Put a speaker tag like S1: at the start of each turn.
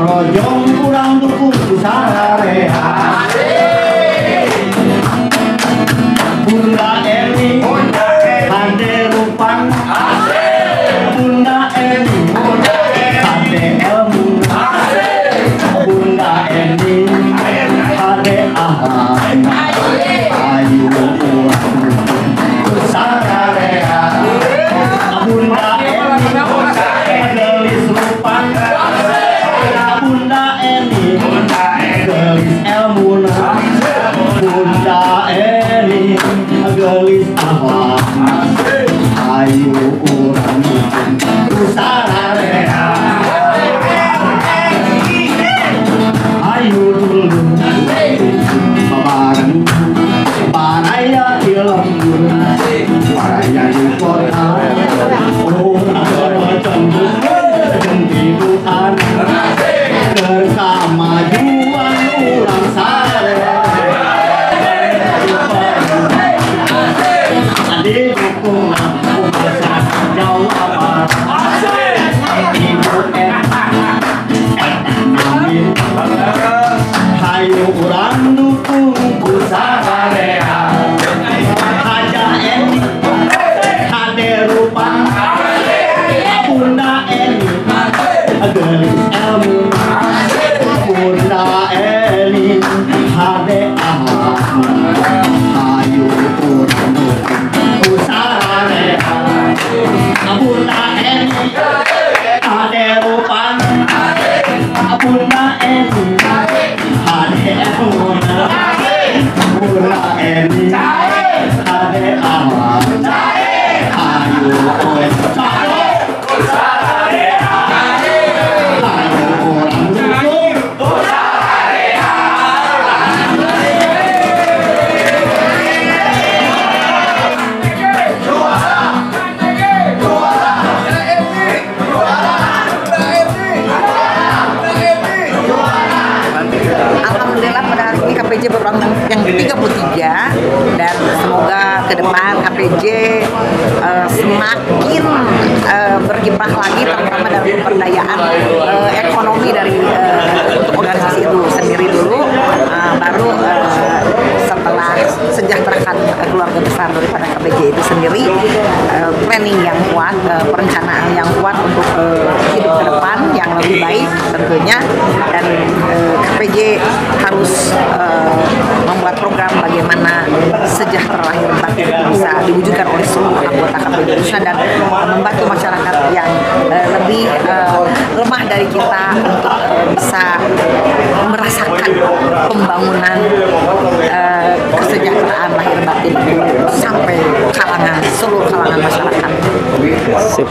S1: rojong kurang dukung sararea. Bunda Eni hade rupan, Bunda Eni hade ilmu, Bunda Eni hade aham, ayu sararea. Bunda Eni gelis rupan, Bunda Eni gelis ilmu, Bunda Eni gelis aham, ayu urang sararea. Ayu dulu babareng baraya di lembur, baraya di kota, orang cemburu jentidukan kemajuan urang sararea. Adik dukungan umat jauh amat, ibu namin hayu urang dukung ku sararea. Haja Eni hade rupan, Bunda Eni gelis ilmu, Bunda Eni hade aham, hayu urang dukung ku sararea. Bunda Eni hade rupan, Bunda Eni hade ilmu, Bunda Eni hade aham, ayu urang sararea. Ayu urang dukung sararea.
S2: Alhamdulillah pada hari ini KPJ berulang yang ke-33 dan semoga ke depan KPJ semakin berkiprah lagi, terutama dalam pemberdayaan ekonomi dari untuk organisasi itu sendiri dulu, baru setelah sejahterakan keluarga besar daripada KPJ itu sendiri, planning yang kuat, perencanaan yang kuat untuk hidup ke depan yang lebih baik tentunya, dan KPJ harus membuat program bagaimana sejahtera lahir batin itu bisa diwujudkan oleh seluruh anggota KPJ Indonesia dan membantu masyarakat yang lebih lemah dari kita untuk bisa merasakan pembangunan kesejahteraan lahir batin itu sampai seluruh kalangan masyarakat.
S3: Sip.